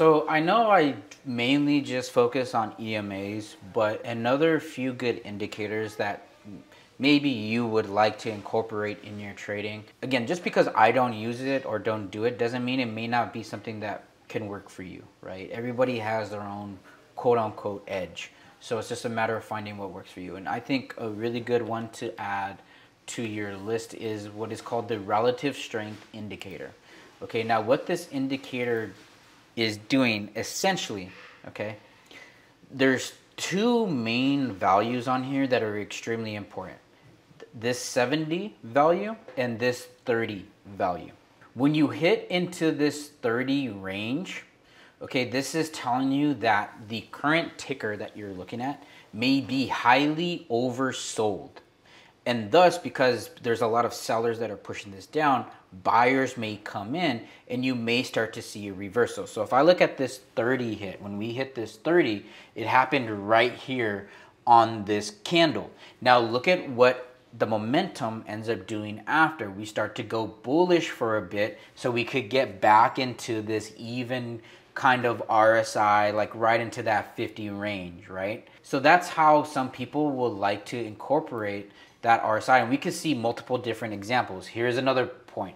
So I know I mainly just focus on EMAs, but another few good indicators that maybe you would like to incorporate in your trading. Again, just because I don't use it or don't do it doesn't mean it may not be something that can work for you, right? Everybody has their own quote unquote edge. So it's just a matter of finding what works for you. And I think a really good one to add to your list is what is called the relative strength indicator. Okay, now what this indicator is doing essentially, okay, there's two main values on here that are extremely important. This 70 value and this 30 value. When you hit into this 30 range, okay, this is telling you that the current ticker that you're looking at may be highly oversold. And thus, because there's a lot of sellers that are pushing this down, buyers may come in and you may start to see a reversal. So if I look at this 30 hit, when we hit this 30, it happened right here on this candle. Now look at what the momentum ends up doing after. We start to go bullish for a bit so we could get back into this even kind of RSI, like right into that 50 range, right? So that's how some people will like to incorporate that RSI, and we can see multiple different examples. Here's another point.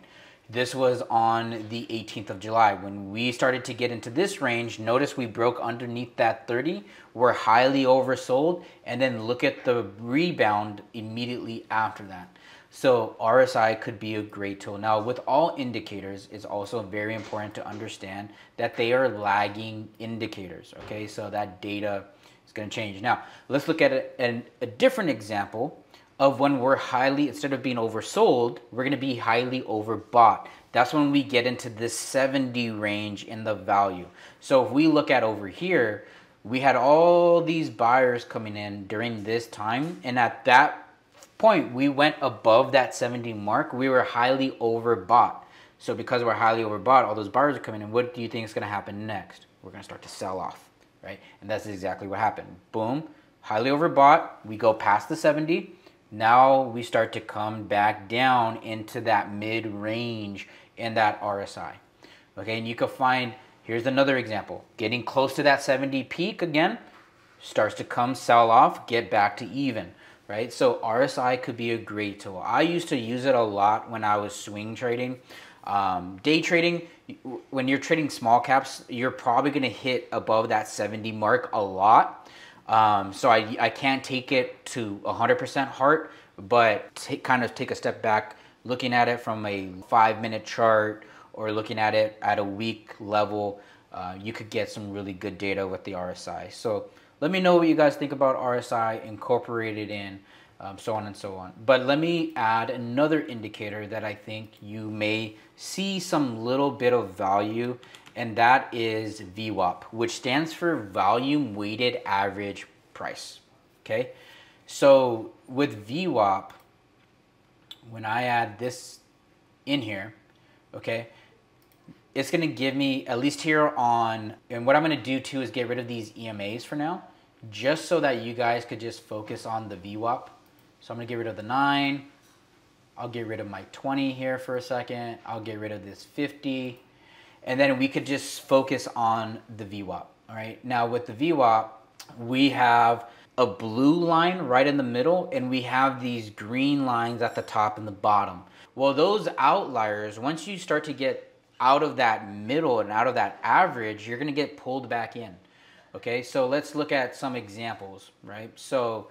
This was on the 18th of July. When we started to get into this range, notice we broke underneath that 30. We're highly oversold, and then look at the rebound immediately after that. So RSI could be a great tool. Now, with all indicators, it's also very important to understand that they are lagging indicators, okay? So that data is gonna change. Now, let's look at a different example of when we're highly, instead of being oversold, we're gonna be highly overbought. That's when we get into this 70 range in the value. So if we look at over here, we had all these buyers coming in during this time, and at that point, we went above that 70 mark. We were highly overbought. So because we're highly overbought, all those buyers are coming in. What do you think is gonna happen next? We're gonna start to sell off, right? And that's exactly what happened. Boom, highly overbought. We go past the 70. Now we start to come back down into that mid-range in that RSI. Okay, and you can find, here's another example. Getting close to that 70 peak again, starts to come sell off, get back to even, right? So RSI could be a great tool. I used to use it a lot when I was swing trading. Day trading, when you're trading small caps, you're probably gonna hit above that 70 mark a lot. So I can't take it to 100% heart, but kind of take a step back, looking at it from a 5-minute chart or looking at it at a week level, you could get some really good data with the RSI. So let me know what you guys think about RSI, incorporate it in, so on and so on. But let me add another indicator that I think you may see some little bit of value, and that is VWAP, which stands for volume weighted average price. Okay, so with VWAP, when I add this in here, okay, it's gonna give me, at least here on, and what I'm gonna do too is get rid of these EMAs for now, just so that you guys could just focus on the VWAP. So I'm gonna get rid of the 9, I'll get rid of my 20 here for a second, I'll get rid of this 50, and then we could just focus on the VWAP, all right? Now with the VWAP, we have a blue line right in the middle, and we have these green lines at the top and the bottom. Well, those outliers, once you start to get out of that middle and out of that average, you're gonna get pulled back in, okay? So let's look at some examples, right? So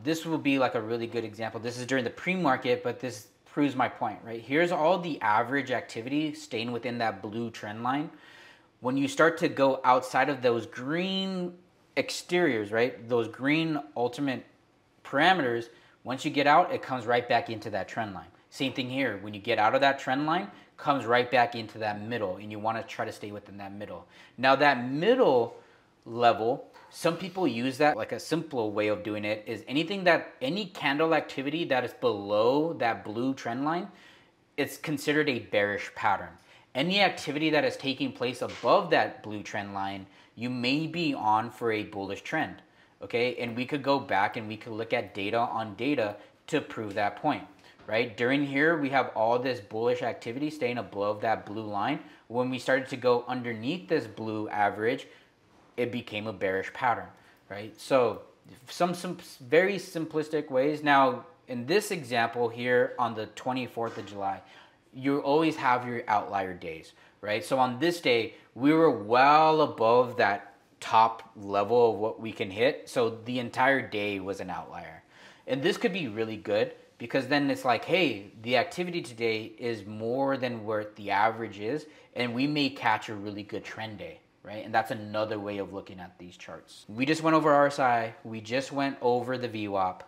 this will be like a really good example. This is during the pre-market, but this proves my point, right? Here's all the average activity staying within that blue trend line. When you start to go outside of those green exteriors, right? Those green ultimate parameters, once you get out, it comes right back into that trend line. Same thing here. When you get out of that trend line, comes right back into that middle, and you want to try to stay within that middle. Now that middle level, some people use that, like a simpler way of doing it is any candle activity that is below that blue trend line, it's considered a bearish pattern. Any activity that is taking place above that blue trend line, you may be on for a bullish trend, okay? And we could go back and we could look at data on data to prove that point, right? During here, we have all this bullish activity staying above that blue line. When we started to go underneath this blue average, it became a bearish pattern, right? So some very simplistic ways. Now, in this example here on the 24th of July, you always have your outlier days, right? So on this day, we were well above that top level of what we can hit. So the entire day was an outlier. And this could be really good because then it's like, hey, the activity today is more than where the average is, and we may catch a really good trend day, right? And that's another way of looking at these charts. We just went over RSI. We just went over the VWAP.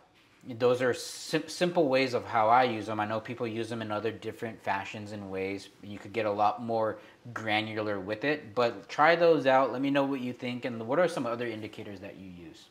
Those are simple ways of how I use them. I know people use them in other different fashions and ways. You could get a lot more granular with it, but try those out. Let me know what you think, and what are some other indicators that you use.